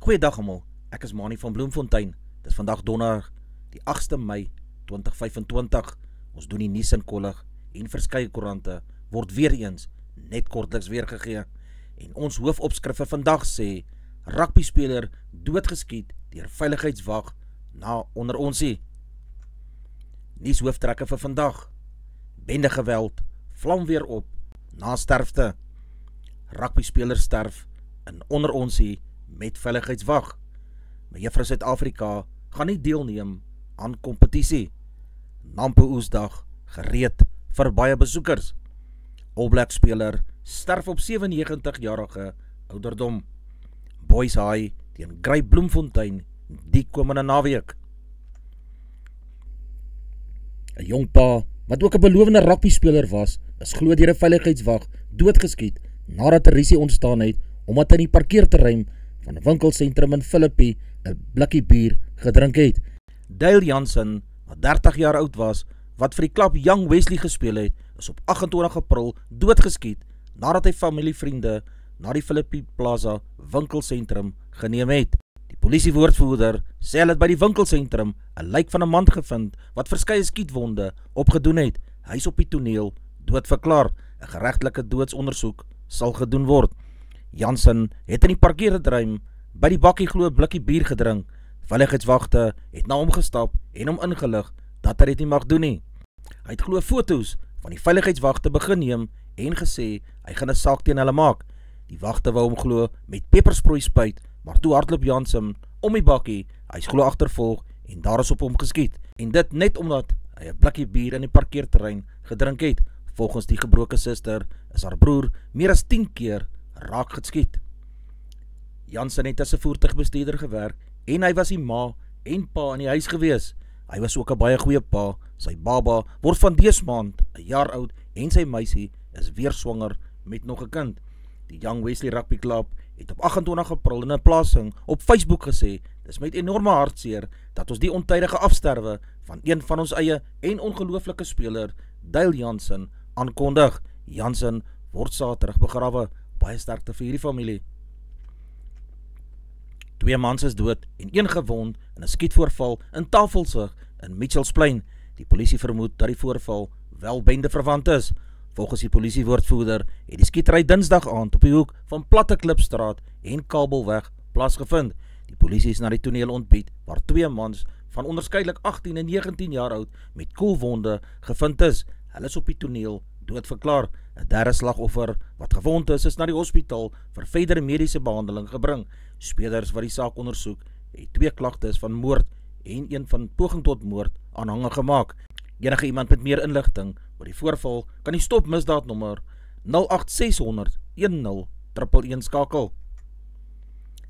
Goeiedag almal, ek is Mani van Bloemfontein. Dit is vandag donderdag, die 8ste Mei 2025. Ons doen die nuus in kollig en verskeie koerante word weer eens net kortliks weergegee. En ons hoofopskrif vir vandag sê, rugbyspeler doodgeskiet deur veiligheidswag na onder onsie. Nuus hooftrekke vir vandag. Bende geweld, vlam weer op, na sterfte. Rugbyspeler sterf in onder onsie met veiligheidswag. Mevrou Suid-Afrika gaan nie deelneem aan kompetisie. Nampo Oesdag gereed vir baie besoekers. All Black speler sterf op 97-jarige ouderdom. Boys High teen Gryp Bloemfontein die komende naweek. 'n Jong pa, wat ook 'n belovende rugbyspeler was, is glo deur 'n veiligheidswag doodgeskiet nadat 'n rusie ontstaan het omdat hy in die parkeerterrein van 'n winkelsentrum in Philippie 'n blikkie bier gedrink het. Dale Jansen, wat 30 jaar oud was, wat vir die klub Young Wesley gespeel het, is op 28 April doodgeskiet nadat hy familievriende na die Philippie Plaza winkelsentrum geneem het. Die polisiewoordvoerder sê hulle het by die winkelsentrum 'n lijk van 'n man gevind wat verskeie skietwonde opgedoen het. Hy is op die toneel doodverklaar. 'n Geregtelike doodsondersoek sal gedoen word. Jansen het in die parkeerterrein by die bakkie glo 'n blikkie bier gedrink. Veiligheidswagte het na hom gestap en hom ingelig dat hy dit nie mag doen nie. Hy het glo foto's van die veiligheidswagte begin neem en gesê hy gaan 'n saak teen hulle maak. Die wagte wou hom glo met pepersproei spuit, maar toe hardloop Jansen om die bakkie, hy is glo agtervolg en daar is op hom geskiet. En dit net omdat hy 'n blikkie bier in die parkeerterrein gedrink het. Volgens die gebroke suster is haar broer meer as 10 keer raak geskiet. Jansen het as 'n voertuigbestuurder gewerk en hy was die ma en pa in die huis gewees. Hy was ook 'n baie goeie pa. Sy baba word van dese maand 'n jaar oud en sy meisie is weer swanger met nog 'n kind. Die Young Wesley Rugby Club het op 28 April in 'n plasing op Facebook gesê, dis met enorme hartseer dat ons die ontydige afsterwe van een van ons eie en ongelooflike speler, Dale Jansen, aankondig. Jansen word Saterdag begrawe. Baie sterkte vir hierdie familie. 2 mans is dood en 1 gewond in 'n skietvoorval in Tafelsig in Mitchells Plain. Die polisie vermoed dat die voorval wel bende verwant is. Volgens die polisiewoordvoerder het die skietery Dinsdag aand op die hoek van Platte Klipstraat en Kabelweg plaasgevind. Die polisie is na die toneel ontbied waar 2 mans van onderskeidelik 18 en 19 jaar oud met koelwonde gevind is. Hulle is op die toneel doodverklaar. 'n Derde slagoffer wat gewond is na die hospitaal vir verdere mediese behandeling gebring. Spelers wat die saak ondersoek het 2 klagtes van moord en 1 van poging tot moord aanhangig gemaak. Enige iemand met meer inligting oor die voorval kan die stop misdaadnommer 08600 10 skakel.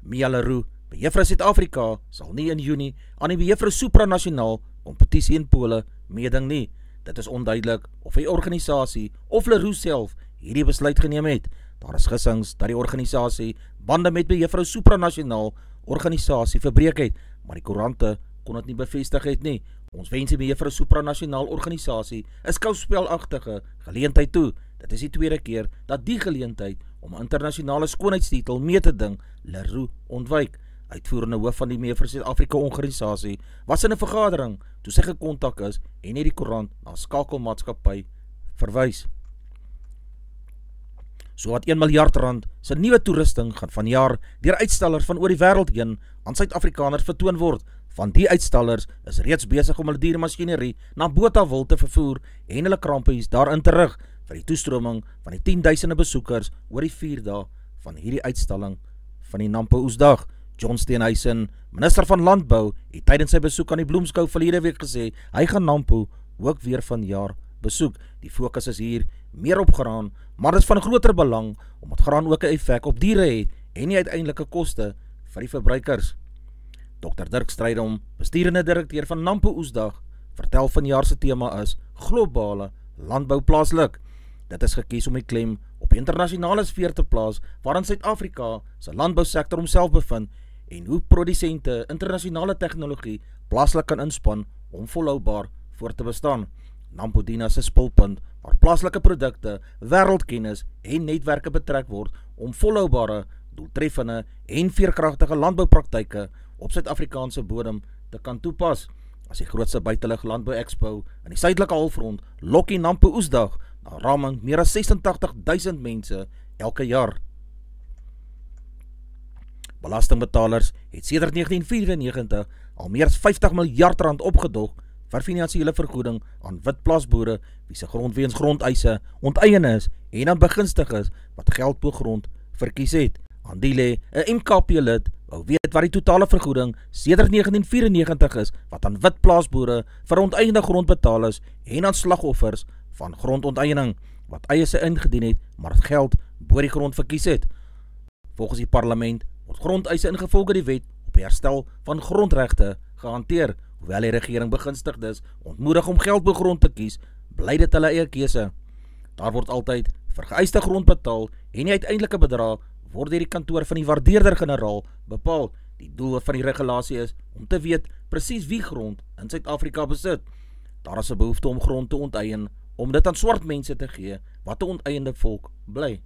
Mia Leroux, Mevrou Suid-Afrika, sal nie in Junie aan die Mevrou Supranasionaal kompetisie in Pole meeding nie. Dit is onduidelik of die organisasie of Leroux self hierdie besluit geneem het. Daar is gissings dat die organisasie bande met Mevrou Supranasionaal organisasie verbreek het, maar die koerante kon dit nie bevestig het nie. Ons wens die Mevrou Supranasionaal organisasie 'n skouspelagtige geleentheid toe. Dit is die tweede keer dat die geleentheid om 'n internasionale skoonheidstitel mee te ding Leroux ontwyk. Uitvoerende hoof van die Mevrou Suid-Afrika organisasie was in 'n vergadering toe sy gekontak is en het die koerant na skakelmaatskappy verwys. Sowat 1 miljard rand se nuwe toerusting gaan vanjaar deur uitstallers van oor die wêreld heen aan Suid-Afrikaners vertoon word. Van die uitstallers is reeds besig om hulle diermasjinerie na Botawil te vervoer en hulle krampies daarin te rig vir die toestroming van die 10.000 besoekers oor die 4 dae van hierdie uitstalling van die Nampo Oesdag. John Steenhuisen, minister van Landbou, het tydens sy besoek aan die bloemskou verlede week gesê hy gaan Nampo ook weer vanjaar besoek. Die fokus is hier meer op graan, maar dit is van groter belang omdat graan ook 'n effek op diere het en die uiteindelike koste vir die verbruikers. Dr. Dirk Strydom, bestuurende direkteur van Nampo Oesdag, vertel vanjaar se tema is globale landbou plaaslik. Dit is gekies om die klem op die internasionale sfeer te plaas waarin Suid-Afrika se landbousektor homself bevind en hoe produsente internasionale tegnologie plaaslik kan inspan om volhoubaar voort te bestaan. Nampo dien as 'n spulpunt waar plaaslike produkte, wêreldkennis en netwerke betrek word om volhoubare doeltreffende en veerkragtige landboupraktyke op Suid-Afrikaanse bodem te kan toepas. As die grootste buitelug landbou expo in die suidelike halfrond lok die Nampo Oesdag na raming meer as 86.000 mense elke jaar. Belastingbetalers het sedert 1994 al meer as 50 miljard rand opgedog vir finansiële vergoeding aan wit plaasboere wie se grond weens grondeise onteien is en aan begunstigdes wat geld bo grond verkies het. Andile, 'n MKP-lid, wou weet wat die totale vergoeding sedert 1994 is wat aan wit plaasboere vir onteiening grond betaal is en aan slagoffers van grondonteening wat eise ingedien het, maar het geld bo die grond verkies het. Volgens die parlement word grondeise ingevolge die wet op herstel van grondregte gehanteer. Hoewel die regering begunstigdes ontmoedig om geld bo grond te kies, bly dit hulle eie keuse. Daar word altyd vir geëiste grond betaal en die uiteindelike bedrag word deur die kantoor van die waardeerder-generaal bepaal. Die doel van die regulasie is om te weet presies wie grond in Suid-Afrika besit. Daar is 'n behoefte om grond te onteien, om dit aan swart mense te gee wat 'n onteiende volk bly.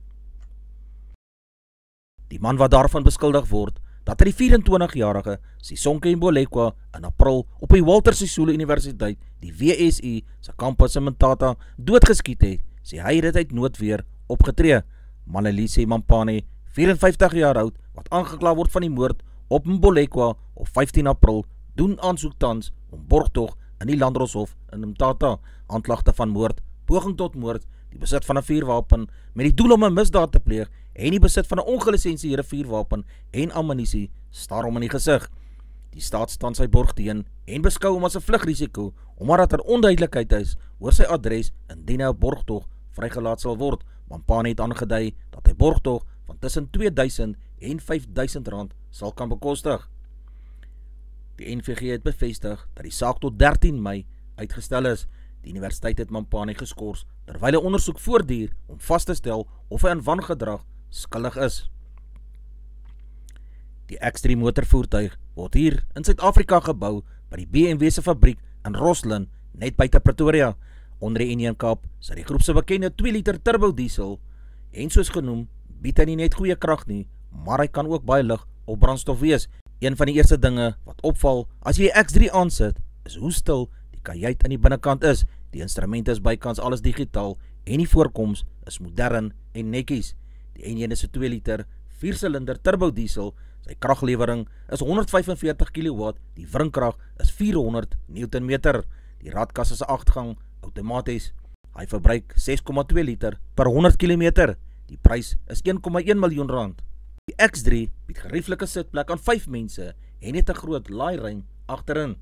Die man wat daarvan beskuldig word, dat hy die 24-jarige Sisonke Mbolekwa in April op die Walter Sisulu Universiteit, die WSU, se kampus in Mthatha doodgeskiet het, sê hy dit uit noodweer opgetree. Malelise Mampane, 54 jaar oud, wat aangekla word van die moord op Mbolekwa op 15 April, doen aansoek tans om borgtog in die Landdroshof in Mthatha, aanklagte van moord, poging tot moord, die besit van 'n vuurwapen met die doel om 'n misdaad te pleeg en die besit van 'n ongelisensieerde vuurwapen en ammunisie staar hom in die gesig. Die staat staan sy borg teen en beskou hom as 'n vlugrisiko omdat daar onduidelikheid is oor sy adres indien hy 'n borgtog vrygelaat sal word. Mampane het aangedui dat hy borgtog van tussen 2000 en 5000 rand sal kan bekostig. Die NVG het bevestig dat die saak tot 13 Mei uitgestel is. Die universiteit het Mampane geskort terwyl 'n ondersoek voortduur om vas te stel of hy aan wangedrag skuldig is. Die X3 motorvoertuig word hier in Suid-Afrika gebou by die BMW se fabriek in Roslyn, net buite Pretoria. Onder die eenkap sit die groep se bekende 2 liter turbo diesel en soos genoem, bied hy nie net goeie krag nie, maar hy kan ook baie lig op brandstof wees. Een van die eerste dinge wat opval as jy die X3 aansit, is hoe stil die kajuit in die binnekant is. Die instrumente is bykans alles digitaal en die voorkoms is modern en netjies. Die eenheid is 'n 2 liter 4-silinder turbo diesel. Sy kraglewering is 145 kW, die wringkrag is 400 Nm. Die radkas is 'n 8-gang outomaties. Hy verbruik 6,2 liter per 100 km. Die prys is 1,1 miljoen rand. Die X3 bied gerieflike sitplek aan 5 mense en het 'n groot laairuim agterin.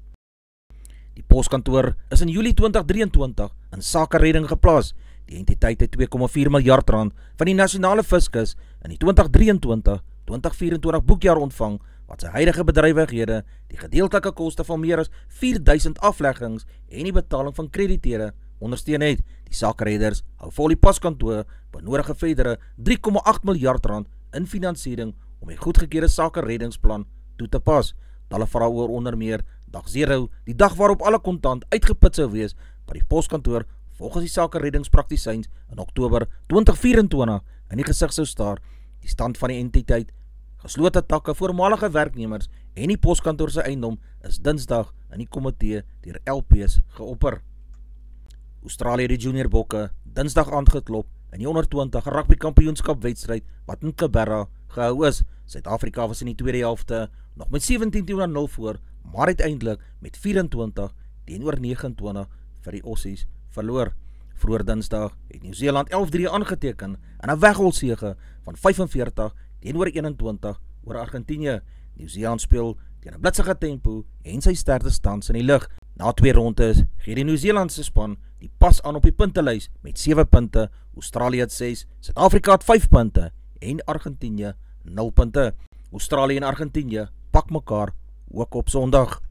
Die poskantoor is in Julie 2023 in sakeredding geplaas. Die entiteit het 2,4 miljard rand van die nasionale fiskus in die 2023-2024 boekjaar ontvang, wat sy huidige bedrywighede, die gedeeltelike koste van meer as 4000 afleggings en die betaling van krediteure ondersteun het. Die sakeredders hou vol die poskantoor benodig 'n verdere 3,8 miljard rand in finansiering om die goedgekeurde sakereddingsplan toe te pas. Hulle vra oor onder meer dag 0, die dag waarop alle kontant uitgeput sou wees, by die poskantoor volgens die sakereddingspraktisyns in Oktober 2024 in die gesig sou staar. Die stand van die entiteit, geslote takke, voormalige werknemers en die poskantoor se eiendom is Dinsdag in die komitee deur LPs geopper. Australië die junior bokke Dinsdag aand geklop in die 120 rugby kampioenskap wedstryd wat in Canberra gehou is. Suid-Afrika was in die tweede helfte nog met 17-0 voor, maar uiteindelik met 24-29 vir die Aussies verloor. Vroeër Dinsdag het Nieu-Seeland 11-3 aangeteken in 'n wegholsege van 45-21 oor Argentinië. Nieu-Seeland speel teen 'n blitsige tempo en sy sterkste stand in die lug. Na 2 rondes gee die Nieu-Seelandse span die pas aan op die puntelys met 7 punte, Australië het 6, Suid-Afrika het 5 punte en Argentinië 0 punte. Australië en Argentinië pak mekaar ook op Sondag.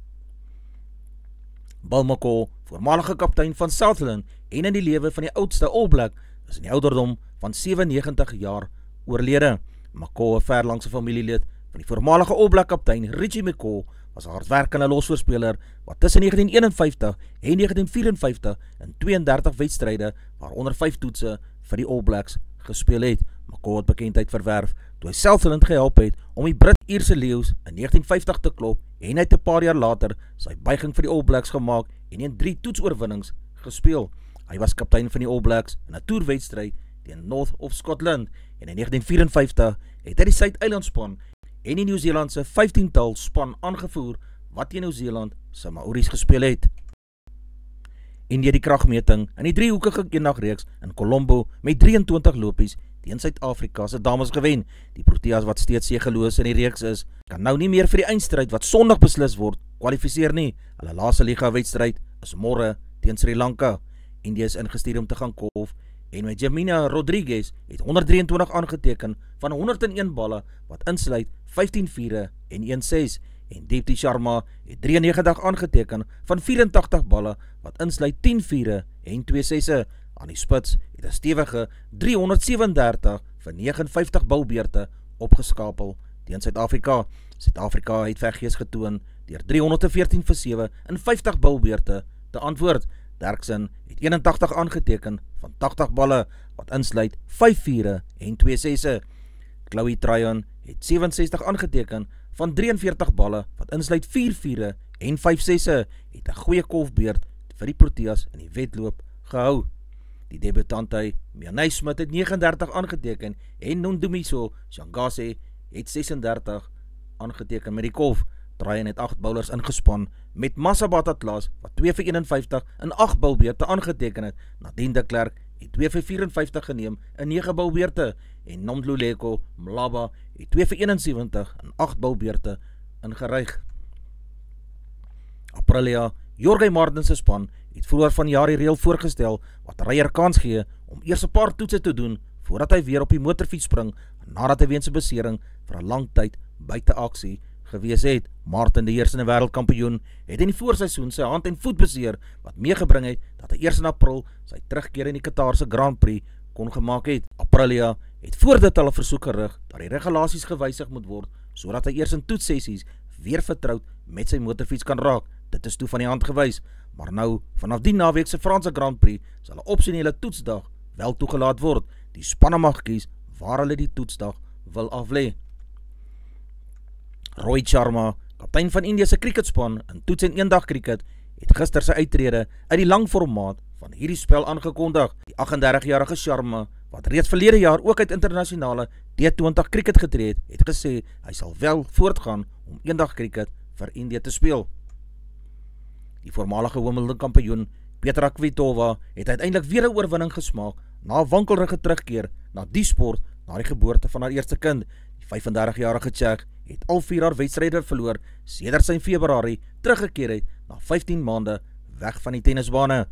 Bal McCall, voormalige kaptein van Southland en in die lewe van die oudste All Black, is in die ouderdom van 97 jaar oorlede. McCall, 'n verlangse familielid van die voormalige All Black kaptein Richie McCall, was 'n hardwerkende losvoorspeler wat tussen 1951 en 1954 in 32 wedstryde, waaronder 5 toetse vir die All Blacks gespeel het. McCall het bekendheid verwerf toe hy Sutherland gehelp het om die Brit-Ierse Leeu's in 1950 te klop en hy het 'n paar jaar later sy buiging vir die All Blacks gemaak en in 3 toetsoorwinnings gespeel. Hy was kaptein van die All Blacks in 'n toerwedstryd teen North of Scotland en in 1954 het hy die Suid-Eilandspan en die Nieu-Seelandse 15-tal span aangevoer wat teen Nieu-Seeland se Maoris gespeel het. India die kragmeting in die driehoekige eendagreeks in Colombo met 23 lopies teen Suid-Afrika se dames gewen. Die Proteas wat steeds segeloos in die reeks is, kan nou nie meer vir die eindstryd wat Sondag beslis word kwalifiseer nie. Hulle laaste liga wedstryd is môre teen Sri Lanka. India is ingestuur om te gaan kolf en met Jamina Rodriguez het 123 aangeteken van 101 balle wat insluit 15 vure en 1 6 en Deepti Sharma het 93 aangeteken van 84 balle wat insluit 10 vure en 2 6e. Aan die spits het 'n stewige 337 vir 59 bilbeurte opgeskapel teen Suid-Afrika. Suid-Afrika het veggees getoon deur 314 vir 7 in 50 bilbeurte te antwoord. Derksen het 81 aangeteken van 80 balle wat insluit 5 vure en 2 6e. Chloe Tryon het 67 aangeteken van 43 balle wat insluit 4 vure en 5 6e. Het 'n goeie kolfbeurt vir die Proteas in die wedloop gehou. Die debutante Mianay Smith het 39 aangeteken en Nondumiso Shangase het 36 aangeteken met die kolf. Tryon het 8 bowlers ingespan met Massabat Atlas wat 2 vir 51 in 8 bilbeurte aangeteken het. Nadine de Klerk het 2 vir 54 geneem in 9 bilbeurte en Nomdluleko Mlaba het 2 vir 71 in 8 bilbeurte ingeryg. Aprilia, Jorge Martin se span het vroeër vanjaar die reël voorgestel wat Ryer kans gee om eers 'n paar toetse te doen voordat hy weer op die motorfiets spring nadat hy weens 'n besering vir 'n lang tyd buite aksie gewees het. Martin, die heersende wêreldkampioen, het in die voorseisoen sy hand en voet beseer wat meegebring het dat hy eers in April sy terugkeer in die Qatarse Grand Prix kon gemaak het. Aprilia het voor dit al 'n versoek gerig dat die regulasies gewysig moet word sodat hy eers in toetssessies weer vertroud met sy motorfiets kan raak. Dit is toe van die hand gewys, maar nou vanaf die naweek se Franse Grand Prix sal 'n opsionele toetsdag wel toegelaat word. Die spanne mag kies waar hulle die toetsdag wil aflê. Rohit Sharma, kaptein van India se cricketspan in toets en eendag cricket, het gister sy uittrede uit die lang formaat van hierdie spel aangekondig. Die 38-jarige Sharma, wat reeds verlede jaar ook uit internasionale T20 cricket getree het gesê hy sal wel voortgaan om eendag cricket vir India te speel. Die voormalige Wimbledon kampioen Petra Kvitova het uiteindelik weer 'n oorwinning gesmaak na 'n wankelrige terugkeer na die sport na die geboorte van haar eerste kind. Die 35-jarige Tsjech het al 4 haar wedstryde verloor sedert sy in Februarie teruggekeer het na 15 maande weg van die tennisbane.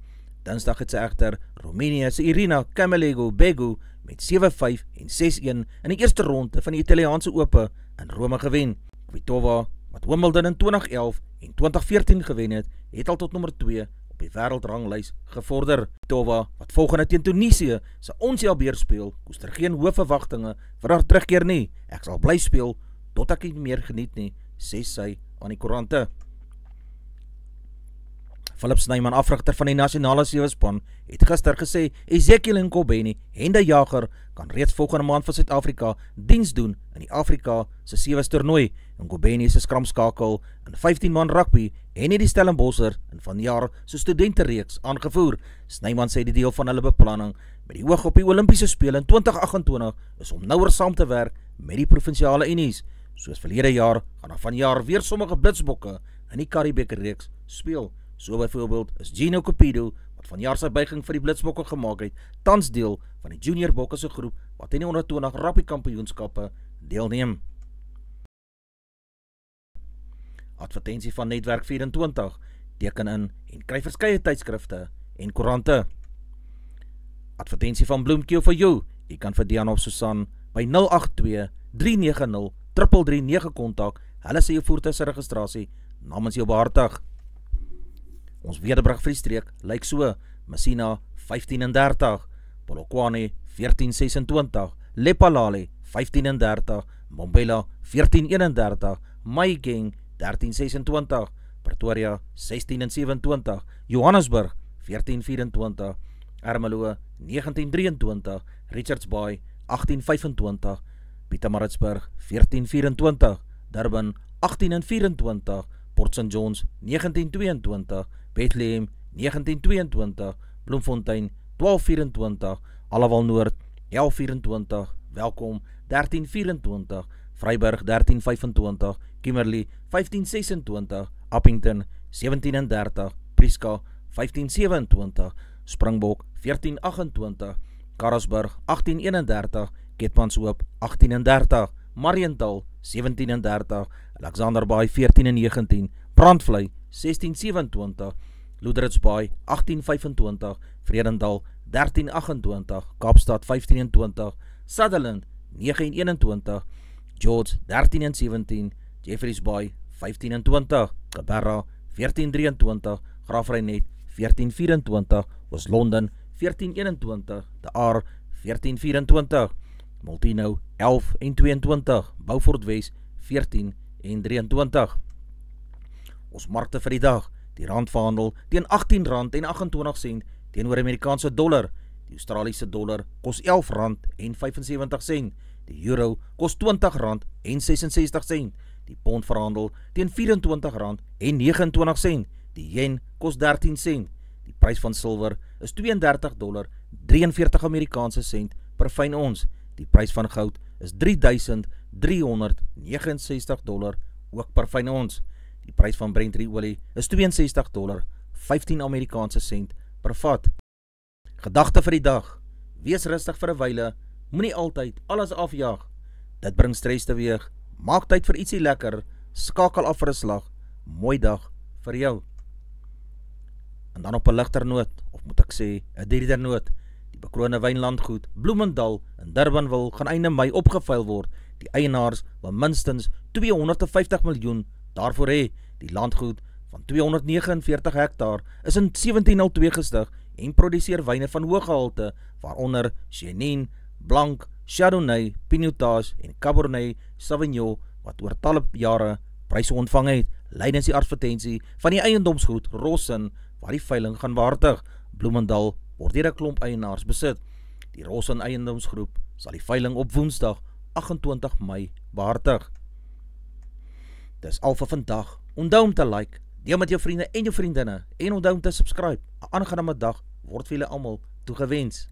Dinsdag het sy egter Roemenië se Irina Camelia Begu met 7-5 en 6-1 in die eerste ronde van die Italiaanse Ope in Rome gewen. Kvitova, wat Wimbledon in 2011 en 2014 gewen het al tot nommer 2 op die wêreldranglys gevorder. Kvitova, wat volgende teen Tunesië se Ons Jabeur speel, koester geen hoë verwagtinge vir haar terugkeer nie. Ek sal bly speel tot ek nie meer geniet nie, sê sy aan die koerante. Philip Snyman, afrigter van die nasionale sewespan, het gister gesê Ezekiel Nkobeni en die Jager kan reeds volgende maand vir Suid-Afrika diens doen in die Afrika se sewes toernooi. Nkobeni is 'n skramskakel in 15-man rugby en het die Stellenbosser in vanjaar se studentereeks aangevoer. Snyman sê die deel van hulle beplanning met die oog op die Olimpiese spele in 2028 is om nouer saam te werk met die provinsiale unies. Soos verlede jaar gaan daar vanjaar weer sommige blitsbokke in die Karibeker reeks speel. So byvoorbeeld is Gino Cupido, wat vanjaar sy buiging vir die blitsbokke gemaak het, tans deel van die junior bokke se groep wat in die 120 rugby kampioenskappe deelneem. Advertensie van Netwerk 24, teken in en kry verskeie tydskrifte en koerante. Advertensie van Bloemkeel vir jou, jy kan vir Diana of Susan by 082-390-3339 kontak, hulle sê jou voertuig se registrasie namens jou behartig. Ons weerbrug vir die streek lyk so: Messina 15:30, Polokwane 14:26, Lepalale 15:30, Mbombela 14:31, Mahikeng 13:26, Pretoria 16:27, Johannesburg 14:24, Ermelo 19:23, Richards Bay 1825, Pietermaritzburg 1424, Durban 1824, Port St. John's 1922, Bethlehem 1922, Bloemfontein 1224, Allewal Noord 1124, Welkom 1324, Vryburg 1325, Kimberley 1526, Appington 1730, Prieska 1527, Springbok 1428, Karasburg 1831, Keetmanshoop 1830, Mariental 1730, Alexanderbaai 1419, Brandvlei 1627, Loederitsbaai 1825, Vredendal 1328, Kaapstad 1520, Sutherland 921, George 1317, Jeffreys Bay 1520, Cabarra 1423, Graafreinet 1424, was Londen 1421, De Aar 1424, Multino 11 en 22, Beaufort Wes 14 en 23. Ons markte vir die dag, die rand verhandel teen R18 en 28 sent teenoor Amerikaanse dollar, die Australiese dollar kos R11 en 75 sent, die euro kos R20 en 66 sent, die pond verhandel teen R24 en 29 sent, die yen kos 13 sent, die prys van silwer is $32.43 Amerikaanse sent per fyn ons, die prys van goud is $3,369 ook per fyn ons, die prys van Brent olie is $62.15 Amerikaanse sent per vat. Gedagte vir die dag, wees rustig vir 'n wyle, moenie altyd alles afjaag, dit bring stres teweeg, maak tyd vir ietsie lekker, skakel af vir 'n slag, mooi dag vir jou. En dan op 'n ligter noot, of moet ek sê, 'n dierder noot, die bekroonde wynlandgoed Bloemendal in Durbanville gaan einde Mei opgeveil word, die eienaars wil minstens 250 miljoen daarvoor hê, die landgoed van 249 hektaar is in 1702 gestig en produseer wyne van hoë gehalte, waaronder Chenin, Blanc, Chardonnay, Pinotage en Cabernet Sauvignon, wat oor talle jare pryse ontvang het, lydens die advertensie van die eiendomsgoed Rossen, waar die veiling gaan behartig. Bloemendal word deur 'n klomp eienaars besit. Die Rossen eiendomsgroep sal die veiling op Woensdag 28 Mei behartig. Dis al vir vandag. Onthou om te like, deel met jou vriende en jou vriendinne en onthou om te subscribe. 'n Aangename dag word vir julle almal toegewens.